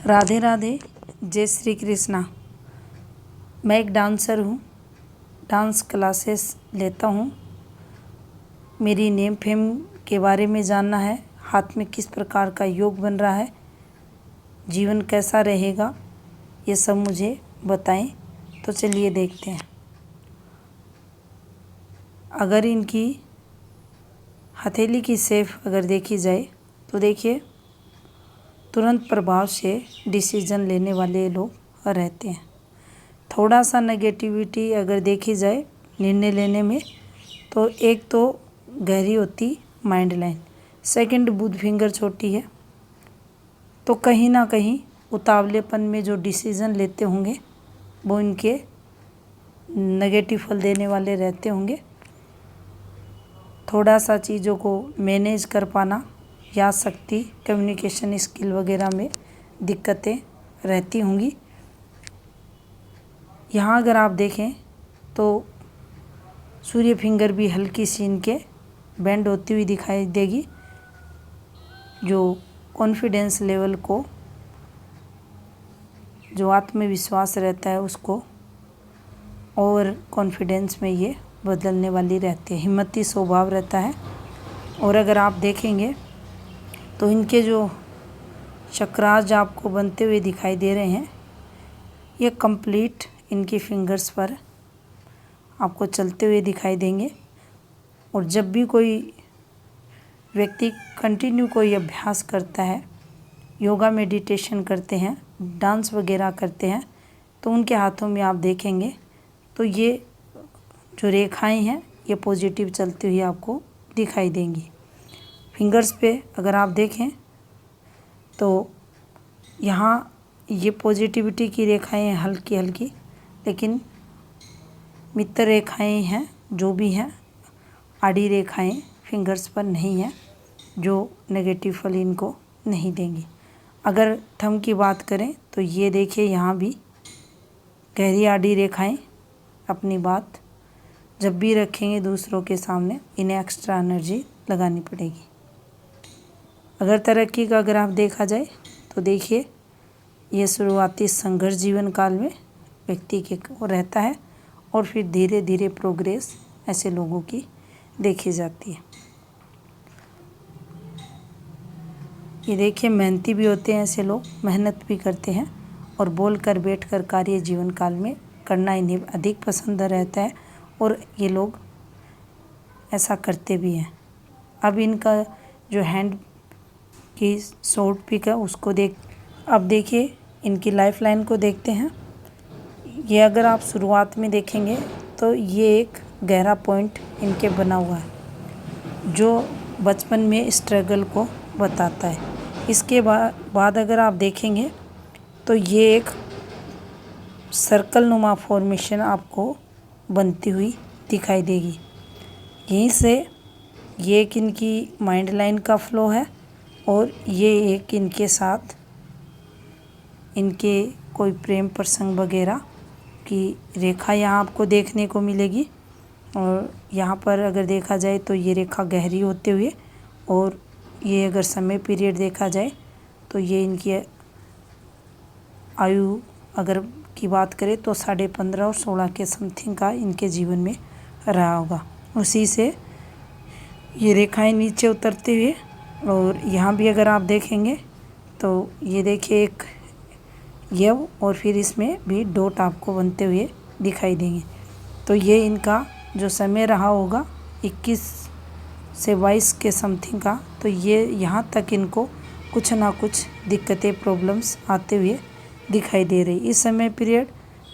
राधे राधे, जय श्री कृष्णा। मैं एक डांसर हूँ, डांस क्लासेस लेता हूँ। मेरी नेम फेम के बारे में जानना है, हाथ में किस प्रकार का योग बन रहा है, जीवन कैसा रहेगा, ये सब मुझे बताएं। तो चलिए देखते हैं। अगर इनकी हथेली की शेप अगर देखी जाए तो देखिए, तुरंत प्रभाव से डिसीजन लेने वाले लोग रहते हैं। थोड़ा सा नेगेटिविटी अगर देखी जाए निर्णय लेने में, तो एक तो गहरी होती माइंड लाइन, सेकंड बुध फिंगर छोटी है, तो कहीं ना कहीं उतावलेपन में जो डिसीजन लेते होंगे वो इनके नेगेटिव फल देने वाले रहते होंगे। थोड़ा सा चीज़ों को मैनेज कर पाना, याद शक्ति, कम्युनिकेशन स्किल वगैरह में दिक्कतें रहती होंगी। यहाँ अगर आप देखें तो सूर्य फिंगर भी हल्की सी इनके बेंड होती हुई दिखाई देगी, जो कॉन्फिडेंस लेवल को, जो आत्मविश्वास रहता है उसको और कॉन्फिडेंस में ये बदलने वाली रहती है। हिम्मती स्वभाव रहता है। और अगर आप देखेंगे तो इनके जो चक्रास आपको बनते हुए दिखाई दे रहे हैं, ये कंप्लीट इनकी फिंगर्स पर आपको चलते हुए दिखाई देंगे। और जब भी कोई व्यक्ति कंटिन्यू कोई अभ्यास करता है, योगा मेडिटेशन करते हैं, डांस वगैरह करते हैं, तो उनके हाथों में आप देखेंगे तो ये जो रेखाएं हैं ये पॉजिटिव चलती हुई आपको दिखाई देंगी। फिंगर्स पे अगर आप देखें तो यहाँ ये पॉजिटिविटी की रेखाएं हैं हल्की हल्की, लेकिन मित्र रेखाएं हैं जो भी हैं, आड़ी रेखाएं फिंगर्स पर नहीं हैं, जो नेगेटिव फल इनको नहीं देंगी। अगर थंब की बात करें तो ये देखिए, यहाँ भी गहरी आड़ी रेखाएं अपनी बात जब भी रखेंगे दूसरों के सामने, इन्हें एक्स्ट्रा एनर्जी लगानी पड़ेगी। अगर तरक्की का अगर आप देखा जाए तो देखिए, ये शुरुआती संघर्ष जीवन काल में व्यक्ति के को रहता है और फिर धीरे धीरे प्रोग्रेस ऐसे लोगों की देखी जाती है। ये देखिए, मेहनती भी होते हैं ऐसे लोग, मेहनत भी करते हैं और बोलकर बैठकर कार्य जीवन काल में करना इन्हें अधिक पसंद रहता है और ये लोग ऐसा करते भी हैं। अब इनका जो हैंड की शॉर्ट पिक है उसको अब देखिए इनकी लाइफ लाइन को देखते हैं। ये अगर आप शुरुआत में देखेंगे तो ये एक गहरा पॉइंट इनके बना हुआ है, जो बचपन में स्ट्रगल को बताता है। इसके बाद अगर आप देखेंगे तो ये एक सर्कल नुमा फॉर्मेशन आपको बनती हुई दिखाई देगी। यहीं से ये एक इनकी माइंड लाइन का फ्लो है और ये एक इनके साथ इनके कोई प्रेम प्रसंग वगैरह की रेखा यहाँ आपको देखने को मिलेगी। और यहाँ पर अगर देखा जाए तो ये रेखा गहरी होते हुए, और ये अगर समय पीरियड देखा जाए तो ये इनकी आयु अगर की बात करें तो 15.5 और 16 के समथिंग का इनके जीवन में रहा होगा। उसी से ये रेखाएं नीचे उतरते हुए, और यहाँ भी अगर आप देखेंगे तो ये देखिए एक यव और फिर इसमें भी डॉट आपको बनते हुए दिखाई देंगे। तो ये इनका जो समय रहा होगा 21 से 22 के समथिंग का, तो ये यहाँ तक इनको कुछ ना कुछ दिक्कतें, प्रॉब्लम्स आते हुए दिखाई दे रही। इस समय पीरियड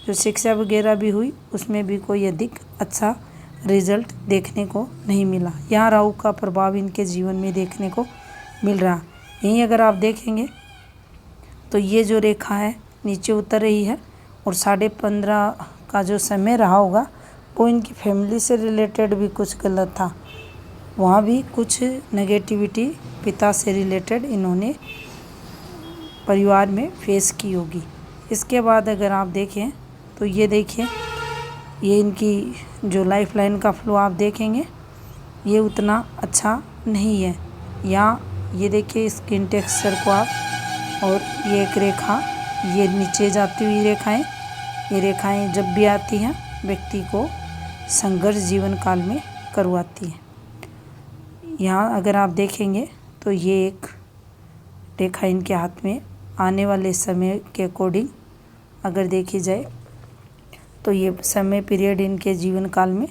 जो शिक्षा वगैरह भी हुई उसमें भी कोई अधिक अच्छा रिजल्ट देखने को नहीं मिला। यहाँ राहु का प्रभाव इनके जीवन में देखने को मिल रहा। यहीं अगर आप देखेंगे तो ये जो रेखा है नीचे उतर रही है, और 15.5 का जो समय रहा होगा वो इनकी फैमिली से रिलेटेड भी कुछ गलत था, वहाँ भी कुछ नेगेटिविटी पिता से रिलेटेड इन्होंने परिवार में फेस की होगी। इसके बाद अगर आप देखें तो ये देखिए, ये इनकी जो लाइफ लाइन का फ्लो आप देखेंगे ये उतना अच्छा नहीं है। यहाँ ये देखिए, स्किन टेक्सचर को आप और ये एक रेखा, ये नीचे जाती हुई रेखाएं, ये रेखाएं जब भी आती हैं व्यक्ति को संघर्ष जीवन काल में करवाती है। यहाँ अगर आप देखेंगे तो ये एक रेखा इनके हाथ में आने वाले समय के अकॉर्डिंग अगर देखी जाए तो ये समय पीरियड इनके जीवन काल में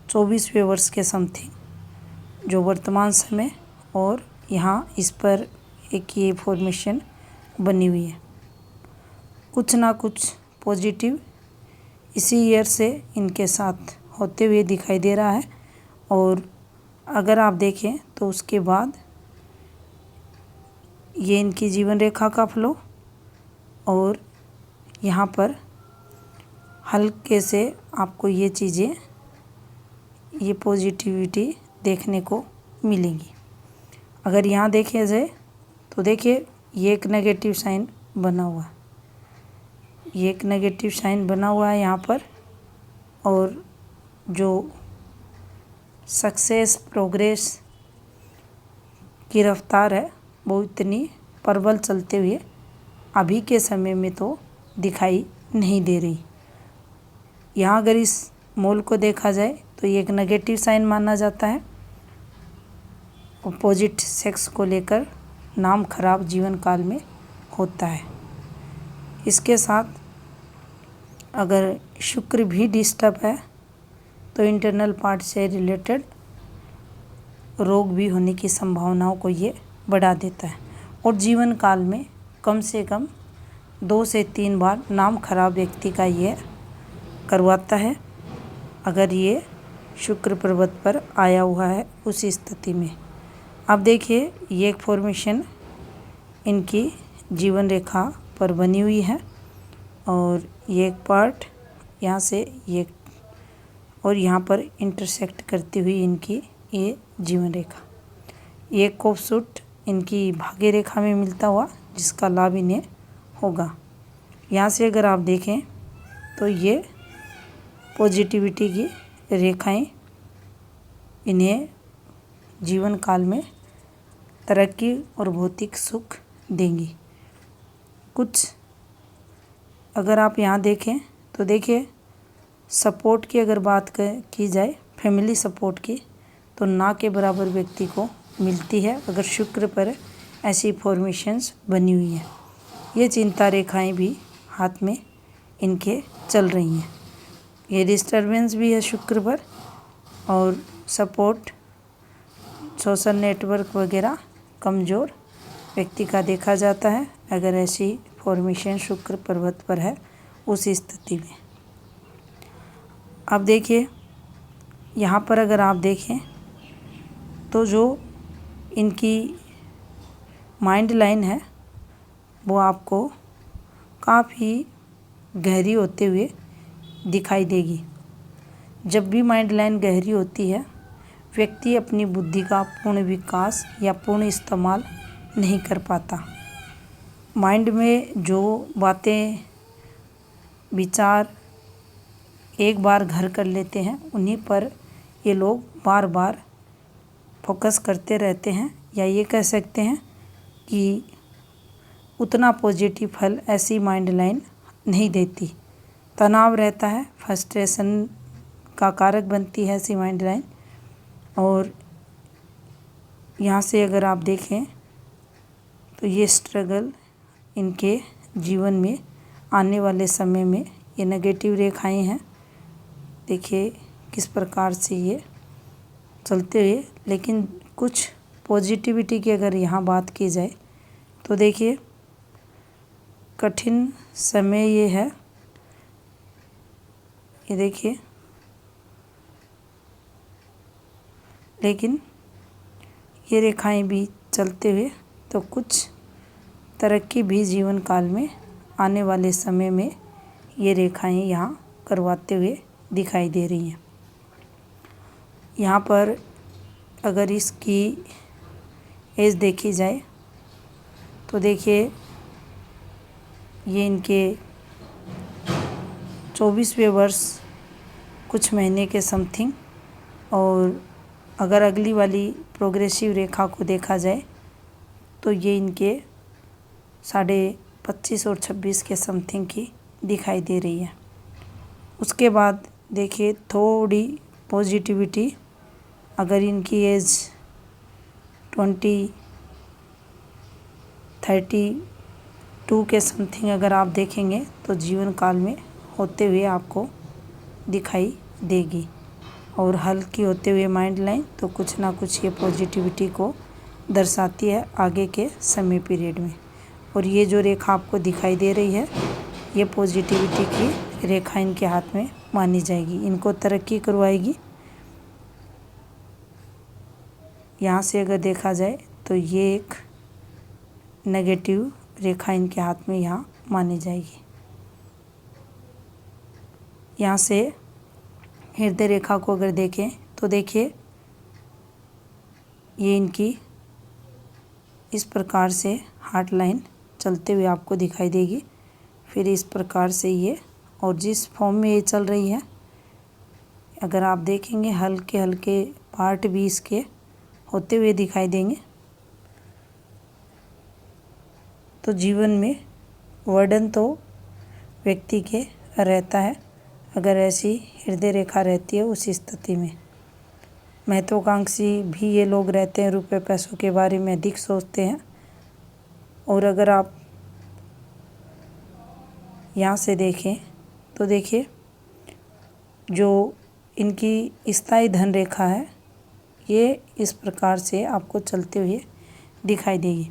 24वें वर्ष के समथिंग जो वर्तमान समय, और यहाँ इस पर एक ये फॉर्मेशन बनी हुई है। कुछ ना कुछ पॉजिटिव इसी ईयर से इनके साथ होते हुए दिखाई दे रहा है। और अगर आप देखें तो उसके बाद ये इनकी जीवन रेखा का फ्लो, और यहाँ पर हल्के से आपको ये चीज़ें, ये पॉजिटिविटी देखने को मिलेगी। अगर यहाँ देखे जाए तो देखिए ये एक नेगेटिव साइन बना हुआ है, ये एक नेगेटिव साइन बना हुआ है यहाँ पर। और जो सक्सेस प्रोग्रेस की रफ्तार है वो इतनी प्रबल चलते हुए अभी के समय में तो दिखाई नहीं दे रही। यहाँ अगर इस मोल को देखा जाए तो ये एक नेगेटिव साइन माना जाता है। अपोजिट सेक्स को लेकर नाम खराब जीवन काल में होता है। इसके साथ अगर शुक्र भी डिस्टर्ब है तो इंटरनल पार्ट से रिलेटेड रोग भी होने की संभावनाओं को ये बढ़ा देता है। और जीवन काल में कम से कम 2 से 3 बार नाम खराब व्यक्ति का ये करवाता है अगर ये शुक्र पर्वत पर आया हुआ है उस स्थिति में। अब देखिए ये एक फॉर्मेशन इनकी जीवन रेखा पर बनी हुई है, और ये एक पार्ट यहाँ से ये और यहाँ पर इंटरसेक्ट करती हुई इनकी ये जीवन रेखा, ये खूबसूरत इनकी भाग्य रेखा में मिलता हुआ जिसका लाभ इन्हें होगा। यहाँ से अगर आप देखें तो ये पॉजिटिविटी की रेखाएं इन्हें जीवन काल में तरक्की और भौतिक सुख देंगी। कुछ अगर आप यहाँ देखें तो देखिए सपोर्ट की अगर बात की जाए, फैमिली सपोर्ट की, तो ना के बराबर व्यक्ति को मिलती है अगर शुक्र पर ऐसी फॉर्मेशंस बनी हुई हैं। ये चिंता रेखाएं भी हाथ में इनके चल रही हैं। ये डिस्टरबेंस भी है शुक्र पर, और सपोर्ट सोशल नेटवर्क वगैरह कमज़ोर व्यक्ति का देखा जाता है अगर ऐसी फॉर्मेशन शुक्र पर्वत पर है उस स्थिति में। अब देखिए यहाँ पर अगर आप देखें तो जो इनकी माइंड लाइन है वो आपको काफ़ी गहरी होते हुए दिखाई देगी। जब भी माइंड लाइन गहरी होती है व्यक्ति अपनी बुद्धि का पूर्ण विकास या पूर्ण इस्तेमाल नहीं कर पाता। माइंड में जो बातें विचार एक बार घर कर लेते हैं उन्हीं पर ये लोग बार बार फोकस करते रहते हैं, या ये कह सकते हैं कि उतना पॉजिटिव फल ऐसी माइंड लाइन नहीं देती। तनाव रहता है, फ्रस्ट्रेशन का कारक बनती है ऐसी माइंड लाइन। और यहाँ से अगर आप देखें तो ये स्ट्रगल इनके जीवन में आने वाले समय में ये नेगेटिव रेखाएं हैं। देखिए किस प्रकार से ये चलते हुए, लेकिन कुछ पॉजिटिविटी की अगर यहाँ बात की जाए तो देखिए कठिन समय ये है। ये देखिए, लेकिन ये रेखाएं भी चलते हुए तो कुछ तरक्की भी जीवन काल में आने वाले समय में ये रेखाएं यहाँ करवाते हुए दिखाई दे रही हैं। यहाँ पर अगर इसकी एज देखी जाए तो देखिए ये इनके 24वें वर्ष कुछ महीने के समथिंग, और अगर अगली वाली प्रोग्रेसिव रेखा को देखा जाए तो ये इनके 25.5 और 26 के समथिंग की दिखाई दे रही है। उसके बाद देखिए थोड़ी पॉजिटिविटी, अगर इनकी एज 32 के समथिंग अगर आप देखेंगे तो जीवन काल में होते हुए आपको दिखाई देगी, और हल्की होते हुए माइंड लाइन तो कुछ ना कुछ ये पॉजिटिविटी को दर्शाती है आगे के समय पीरियड में। और ये जो रेखा आपको दिखाई दे रही है ये पॉजिटिविटी की रेखा इनके हाथ में मानी जाएगी, इनको तरक्की करवाएगी। यहाँ से अगर देखा जाए तो ये एक नेगेटिव रेखा इनके हाथ में यहाँ मानी जाएगी। यहाँ से हृदय रेखा को अगर देखें तो देखिए ये इनकी इस प्रकार से हार्ट लाइन चलते हुए आपको दिखाई देगी, फिर इस प्रकार से ये, और जिस फॉर्म में ये चल रही है अगर आप देखेंगे हल्के हल्के पार्ट भी इसके होते हुए दिखाई देंगे। तो जीवन में वर्डन तो व्यक्ति के रहता है अगर ऐसी हृदय रेखा रहती है उस स्थिति में। महत्वाकांक्षी भी ये लोग रहते हैं, रुपए पैसों के बारे में अधिक सोचते हैं। और अगर आप यहाँ से देखें तो देखिए जो इनकी स्थायी धन रेखा है ये इस प्रकार से आपको चलते हुए दिखाई देगी।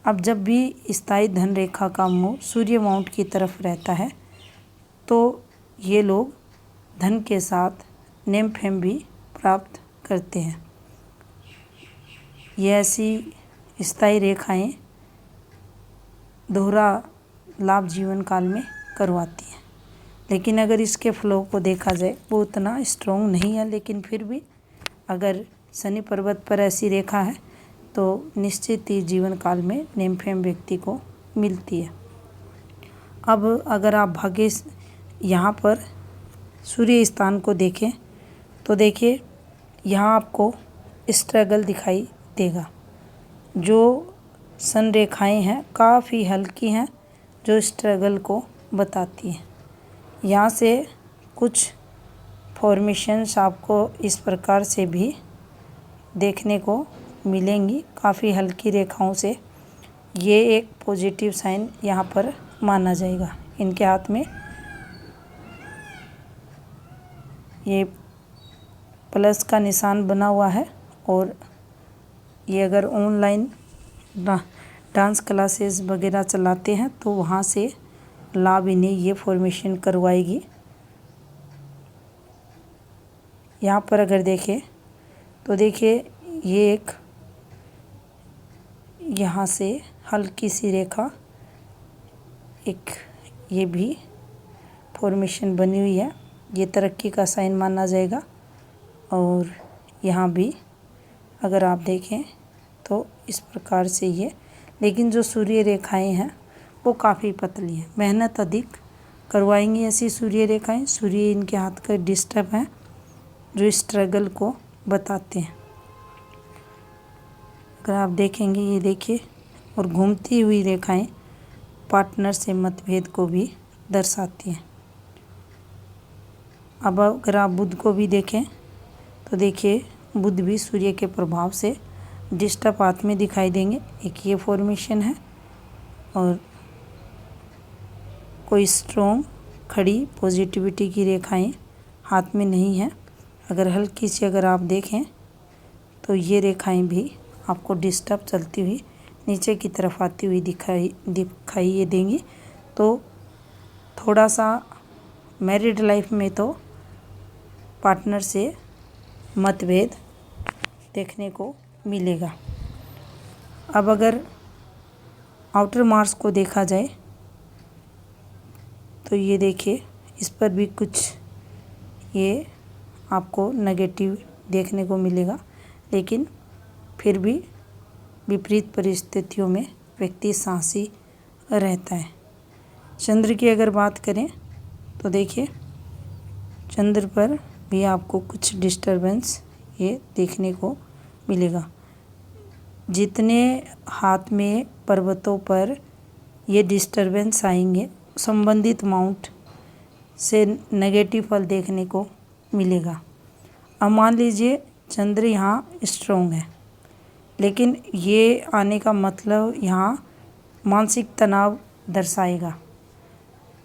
अब जब भी स्थायी धन रेखा का मुँह सूर्य माउंट की तरफ रहता है तो ये लोग धन के साथ नेम फेम भी प्राप्त करते हैं। ये ऐसी स्थायी रेखाएं दोहरा लाभ जीवन काल में करवाती हैं, लेकिन अगर इसके फ्लो को देखा जाए वो उतना स्ट्रॉन्ग नहीं है, लेकिन फिर भी अगर शनि पर्वत पर ऐसी रेखा है तो निश्चित ही जीवन काल में नेम फेम व्यक्ति को मिलती है। अब अगर आप भाग्य यहाँ पर सूर्य स्थान को देखें तो देखिए यहाँ आपको स्ट्रगल दिखाई देगा। जो सन रेखाएं हैं काफ़ी हल्की हैं जो स्ट्रगल को बताती हैं। यहाँ से कुछ फॉर्मेशंस आपको इस प्रकार से भी देखने को मिलेंगी, काफ़ी हल्की रेखाओं से। ये एक पॉजिटिव साइन यहाँ पर माना जाएगा। इनके हाथ में ये प्लस का निशान बना हुआ है, और ये अगर ऑनलाइन डांस क्लासेस वगैरह चलाते हैं तो वहाँ से लाभ इन्हें ये फॉर्मेशन करवाएगी। यहाँ पर अगर देखें तो देखिए ये एक यहाँ से हल्की सी रेखा एक ये भी फॉर्मेशन बनी हुई है, ये तरक्की का साइन माना जाएगा। और यहाँ भी अगर आप देखें तो इस प्रकार से ये, लेकिन जो सूर्य रेखाएं हैं वो काफ़ी पतली हैं, मेहनत अधिक करवाएंगी ऐसी सूर्य रेखाएं। सूर्य इनके हाथ का डिस्टर्ब हैं जो स्ट्रगल को बताते हैं। अगर आप देखेंगे ये देखिए, और घूमती हुई रेखाएं पार्टनर से मतभेद को भी दर्शाती हैं। अब अगर आप बुध को भी देखें तो देखिए बुध भी सूर्य के प्रभाव से डिस्टर्ब हाथ में दिखाई देंगे। एक ये फॉर्मेशन है, और कोई स्ट्रॉन्ग खड़ी पॉजिटिविटी की रेखाएं हाथ में नहीं है। अगर हल्की सी अगर आप देखें तो ये रेखाएं भी आपको डिस्टर्ब चलती हुई नीचे की तरफ आती हुई दिखाई ये देंगी। तो थोड़ा सा मैरिड लाइफ में तो पार्टनर से मतभेद देखने को मिलेगा। अब अगर आउटर मार्स को देखा जाए तो ये देखिए इस पर भी कुछ ये आपको नेगेटिव देखने को मिलेगा, लेकिन फिर भी विपरीत परिस्थितियों में व्यक्ति साहसी रहता है। चंद्र की अगर बात करें तो देखिए चंद्र पर भी आपको कुछ डिस्टरबेंस ये देखने को मिलेगा। जितने हाथ में पर्वतों पर ये डिस्टरबेंस आएंगे, संबंधित माउंट से नेगेटिव फल देखने को मिलेगा। अब मान लीजिए चंद्र यहाँ स्ट्रोंग है, लेकिन ये आने का मतलब यहाँ मानसिक तनाव दर्शाएगा,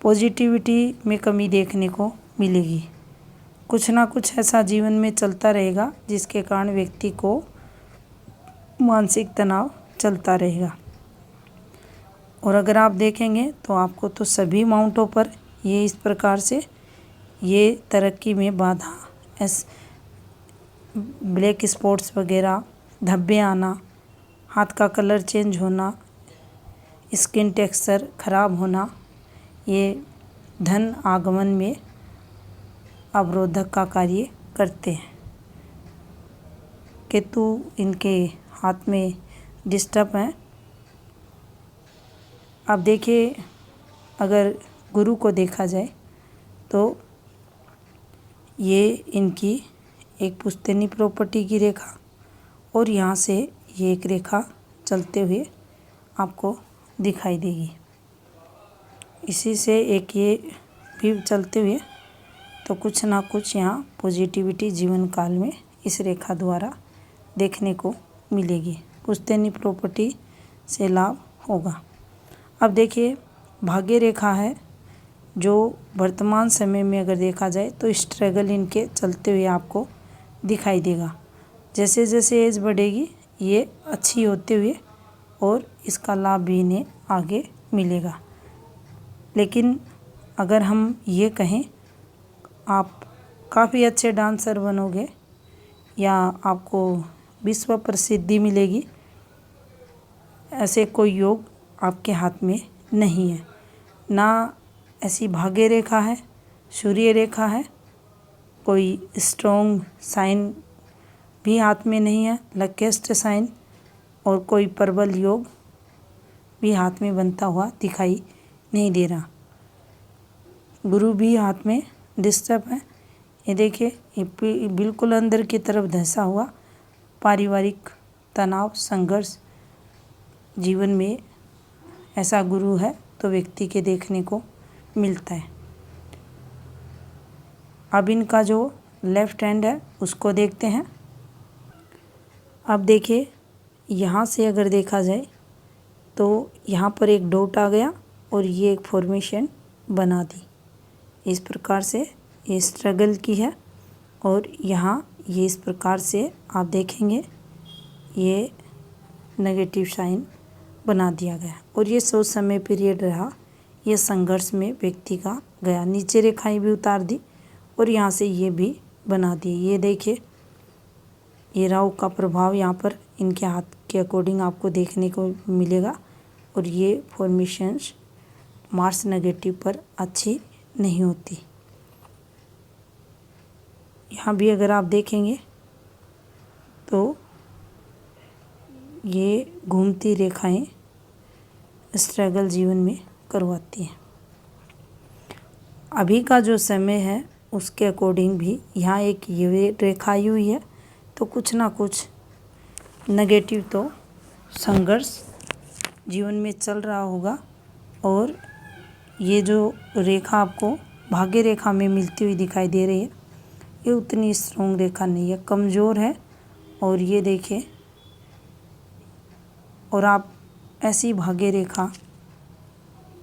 पॉजिटिविटी में कमी देखने को मिलेगी। कुछ ना कुछ ऐसा जीवन में चलता रहेगा जिसके कारण व्यक्ति को मानसिक तनाव चलता रहेगा। और अगर आप देखेंगे तो आपको तो सभी माउंटों पर ये इस प्रकार से ये तरक्की में बाधा, ब्लैक स्पॉट्स वगैरह, धब्बे आना, हाथ का कलर चेंज होना, स्किन टेक्सचर खराब होना, ये धन आगमन में अवरोधक का कार्य करते हैं। केतु इनके हाथ में डिस्टर्ब हैं। अब देखिए, अगर गुरु को देखा जाए तो ये इनकी एक पुश्तैनी प्रॉपर्टी की रेखा और यहाँ से ये एक रेखा चलते हुए आपको दिखाई देगी। इसी से एक ये भी चलते हुए, तो कुछ ना कुछ यहाँ पॉजिटिविटी जीवन काल में इस रेखा द्वारा देखने को मिलेगी। पुश्तैनी प्रॉपर्टी से लाभ होगा। अब देखिए, भाग्य रेखा है जो वर्तमान समय में अगर देखा जाए तो स्ट्रगल इनके चलते हुए आपको दिखाई देगा। जैसे जैसे एज बढ़ेगी ये अच्छी होते हुए और इसका लाभ भी इन्हें आगे मिलेगा। लेकिन अगर हम ये कहें आप काफ़ी अच्छे डांसर बनोगे या आपको विश्व प्रसिद्धि मिलेगी, ऐसे कोई योग आपके हाथ में नहीं है। ना ऐसी भाग्य रेखा है, सूर्य रेखा है, कोई स्ट्रॉन्ग साइन भी हाथ में नहीं है, लकीस्ट साइन, और कोई प्रबल योग भी हाथ में बनता हुआ दिखाई नहीं दे रहा। गुरु भी हाथ में डिस्टर्ब है। ये देखिए, ये बिल्कुल अंदर की तरफ धंसा हुआ पारिवारिक तनाव, संघर्ष जीवन में ऐसा गुरु है तो व्यक्ति के देखने को मिलता है। अब इनका जो लेफ्ट हैंड है उसको देखते हैं। अब देखिए, यहाँ से अगर देखा जाए तो यहाँ पर एक डॉट आ गया और ये एक फॉर्मेशन बना दी। इस प्रकार से ये स्ट्रगल की है और यहाँ ये इस प्रकार से आप देखेंगे ये नेगेटिव साइन बना दिया गया और ये सोच समय पीरियड रहा। ये संघर्ष में व्यक्ति का गया, नीचे रेखाएं भी उतार दी और यहाँ से ये भी बना दी। ये देखिए, ये राहु का प्रभाव यहाँ पर इनके हाथ के अकॉर्डिंग आपको देखने को मिलेगा और ये फॉर्मेशंस मार्स नेगेटिव पर अच्छी नहीं होती। यहाँ भी अगर आप देखेंगे तो ये घूमती रेखाएं स्ट्रगल जीवन में करवाती हैं। अभी का जो समय है उसके अकॉर्डिंग भी यहाँ एक ये रेखा आई हुई है, तो कुछ ना कुछ नेगेटिव तो संघर्ष जीवन में चल रहा होगा। और ये जो रेखा आपको भाग्य रेखा में मिलती हुई दिखाई दे रही है, ये उतनी स्ट्रॉन्ग रेखा नहीं है, कमज़ोर है। और ये देखिए, और आप ऐसी भाग्य रेखा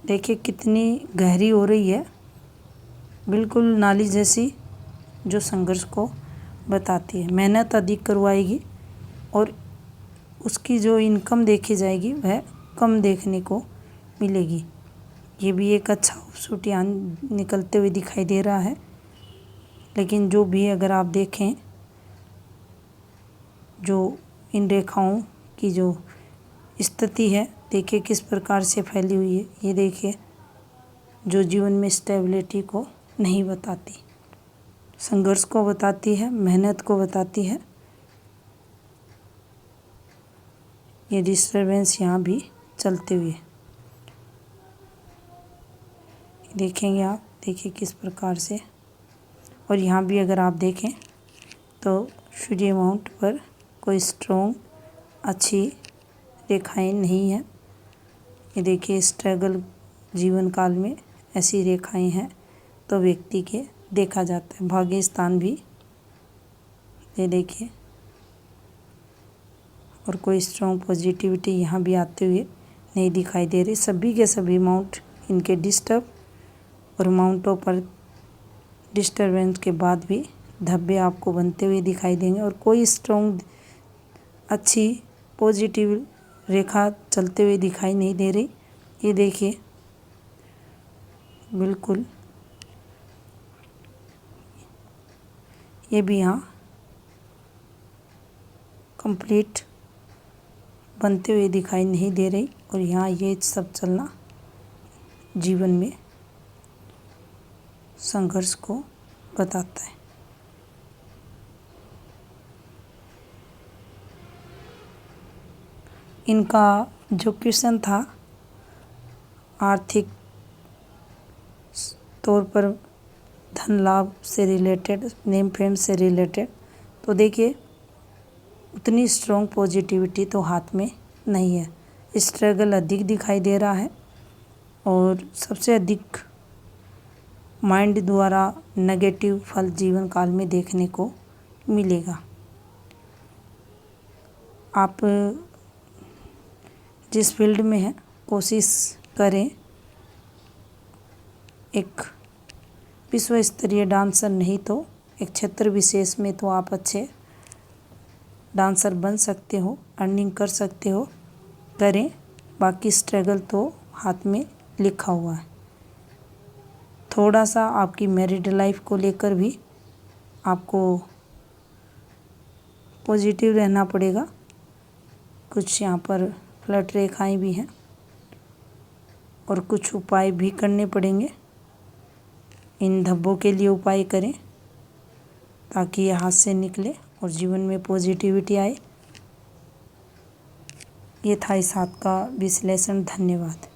देखिए कितनी गहरी हो रही है, बिल्कुल नाली जैसी, जो संघर्ष को बताती है। मेहनत अधिक करवाएगी और उसकी जो इनकम देखी जाएगी वह कम देखने को मिलेगी। ये भी एक अच्छा खूबसूरत निकलते हुए दिखाई दे रहा है। लेकिन जो भी अगर आप देखें, जो इन रेखाओं की जो स्थिति है, देखिए किस प्रकार से फैली हुई है। ये देखिए, जो जीवन में स्टेबिलिटी को नहीं बताती, संघर्ष को बताती है, मेहनत को बताती है। ये डिस्टर्बेंस यहाँ भी चलते हुए देखेंगे आप, देखिए किस प्रकार से। और यहाँ भी अगर आप देखें तो सूर्य माउंट पर कोई स्ट्रॉन्ग अच्छी रेखाएं नहीं है। ये देखिए स्ट्रगल जीवन काल में ऐसी रेखाएं हैं तो व्यक्ति के देखा जाता है। भाग्य स्थान भी ये देखिए, और कोई स्ट्रॉन्ग पॉजिटिविटी यहाँ भी आते हुए नहीं दिखाई दे रही। सभी के सभी माउंट इनके डिस्टर्ब और माउंटों पर डिस्टर्बेंस के बाद भी धब्बे आपको बनते हुए दिखाई देंगे और कोई स्ट्रॉन्ग अच्छी पॉजिटिव रेखा चलते हुए दिखाई नहीं दे रही। ये देखिए बिल्कुल ये भी यहाँ कंप्लीट बनते हुए दिखाई नहीं दे रही और यहाँ ये सब चलना जीवन में संघर्ष को बताता है। इनका जो क्वेश्चन था आर्थिक तौर पर धन लाभ से रिलेटेड, नेम फेम से रिलेटेड, तो देखिए उतनी स्ट्रॉन्ग पॉजिटिविटी तो हाथ में नहीं है। स्ट्रगल अधिक दिखाई दे रहा है और सबसे अधिक माइंड द्वारा नेगेटिव फल जीवन काल में देखने को मिलेगा। आप जिस फील्ड में हैं कोशिश करें, एक विश्व स्तरीय डांसर नहीं तो एक क्षेत्र विशेष में तो आप अच्छे डांसर बन सकते हो, अर्निंग कर सकते हो, करें। बाकी स्ट्रगल तो हाथ में लिखा हुआ है। थोड़ा सा आपकी मैरिड लाइफ को लेकर भी आपको पॉजिटिव रहना पड़ेगा। कुछ यहाँ पर फ्लर्ट रेखाएं भी हैं और कुछ उपाय भी करने पड़ेंगे। इन धब्बों के लिए उपाय करें ताकि ये हाथ से निकले और जीवन में पॉजिटिविटी आए। ये था इस हाथ का विश्लेषण। धन्यवाद।